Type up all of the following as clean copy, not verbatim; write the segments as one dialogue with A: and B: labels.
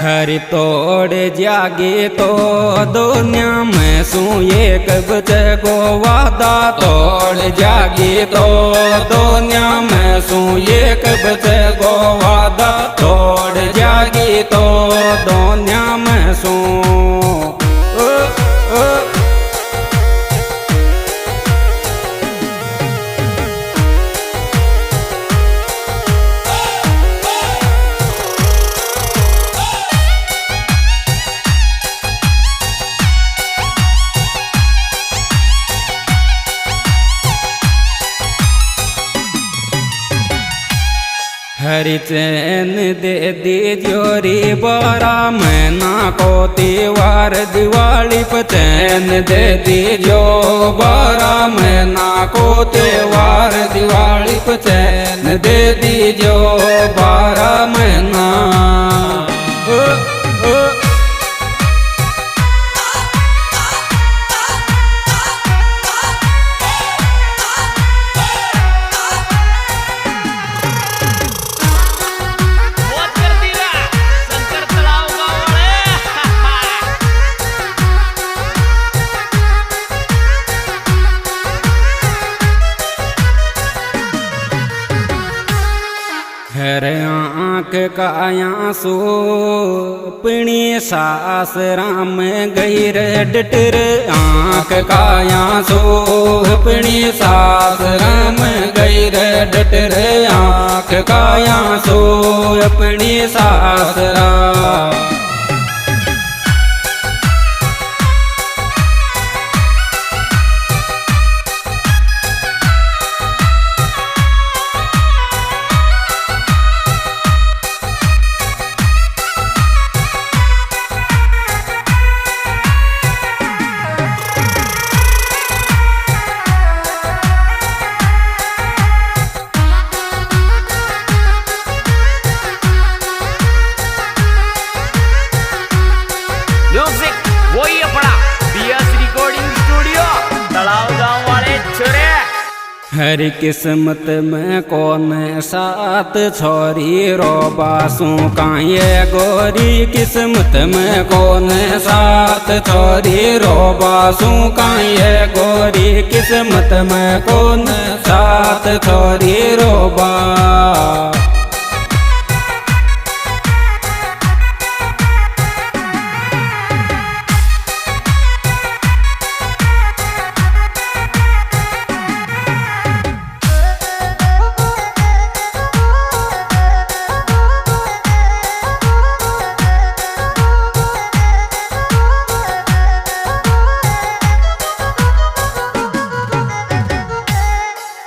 A: हरि तोड़ जागे तो दुनिया में सू एक बचे को वादा तोड़ जागे तो दुनिया में सू एक बचे को वादा तोड़ जागे तो दुनिया में सू हरि चैन दे दी जोरी 12 महीना को त्योहार दिवाली पर चैन दे दी जो 12 महीना को त्योहार दिवाली पर चैन दे दी जो 12 महीना हर आँख का आंसू अपनी सास राम गई रे डटर आँख का आंसू अपनी सास राम गई रे डटर आँख का आंसू अपनी सास राम हर किस्मत में कौन साथ छोरी रो बासू काये गोरी किस्मत में कौन साथ छोरी रो बासू काये गोरी किस्मत में कौन साथ छोरी रो बा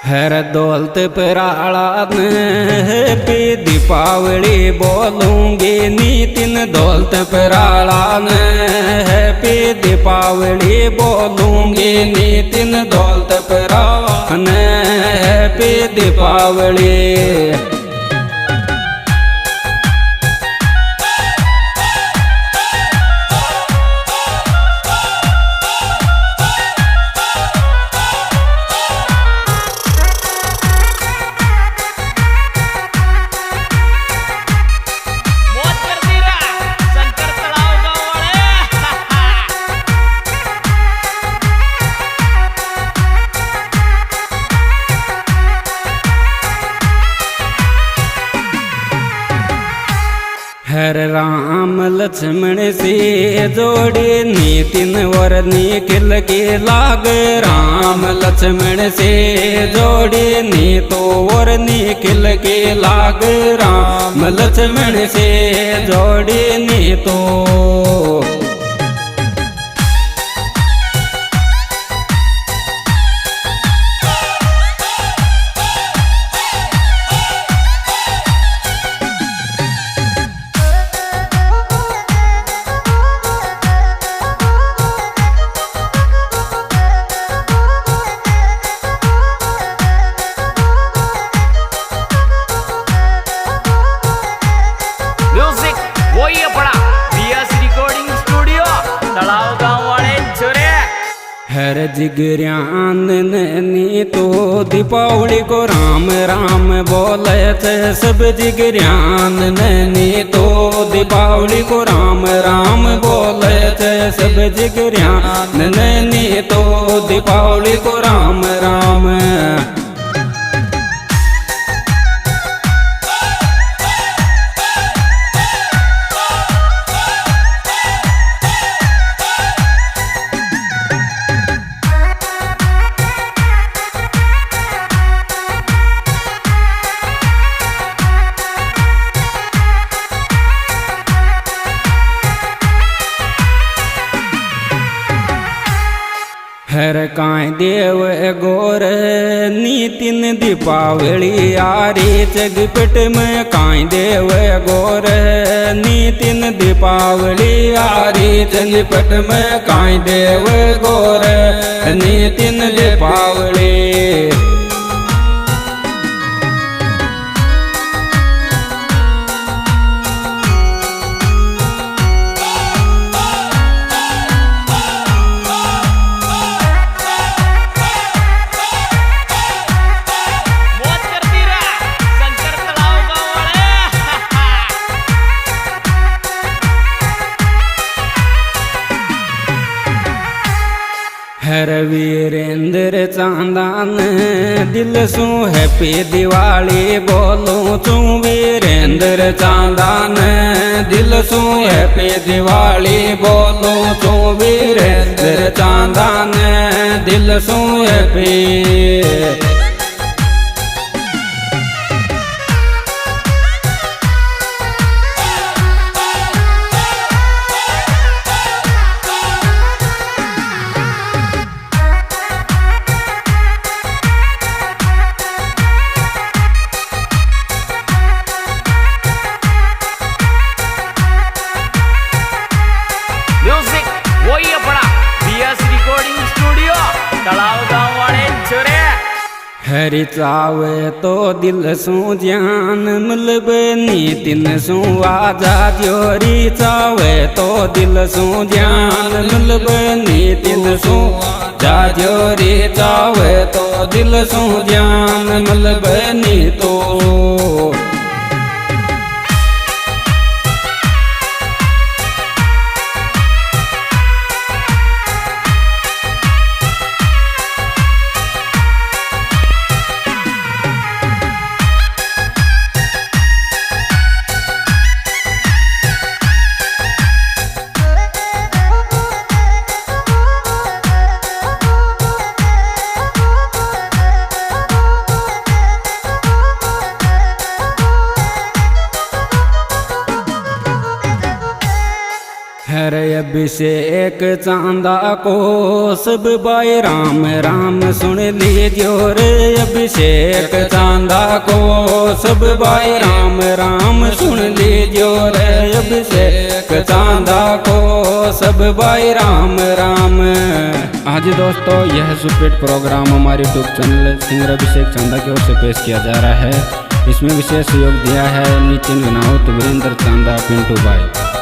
A: हर दौलत पराला हैप्पी दीपावली बोलूंगी नितिन दौलत पराला हैप्पी दीपावली बोलूंगी नितिन दौलत पराला हैप्पी दीपावली हर राम लक्ष्मण से जोड़े नितिन वर निखिल के लाग राम लक्ष्मण से जोड़े नी तो वर निखिल के लाग राम लक्ष्मण से जोड़े नी तो
B: म्यूजिक वही अपना BS रिकॉर्डिंग स्टूडियो।
A: हर जिगर्यान नैनी तो दीपावली को राम राम बोले थे सब जिगर्यान नैनी तो दीपावली को राम राम बोले थे सब जिगर्यान नैनी तो दीपावली को राम राम। हर काय देव गोर नीतिन दीपावली आरी जगपट में काय देव गोर नीतिन दीपावली आरी जगपट में काय देव गोर नीतिन दीपावली। हर वीरेंद्र चांदान दिल सू हैप्पी दिवाली बोलूं तू वीरेंद्र चांदान दिल सू हैप्पी दिवाली बोलूं तू वीरेंद्र चांदान दिल सू हैप्पी। हरि चावे तो दिल सू ज्ञान मिलब नीतिन सू आजा जोरी चावे तो दिल सू ज्ञान मिलब नीतिन सू जा जोरी चावे तो दिल सू ज्ञान मिलब नी तो। हर अभिषेक चांदा को सब बाई राम राम सुन लीजियो रे अभिषेक चांदा को सब बाई राम राम सुन लीजियो रे अभिषेक चांदा को सब बाई राम राम। आज दोस्तों यह सुपरहिट प्रोग्राम हमारे यूट्यूब चैनल सिंगर अभिषेक चांदा की ओर से पेश किया जा रहा है। इसमें विशेष सहयोग दिया है नितिन विनावत वीरेंद्र चांदा पिंटू भाई।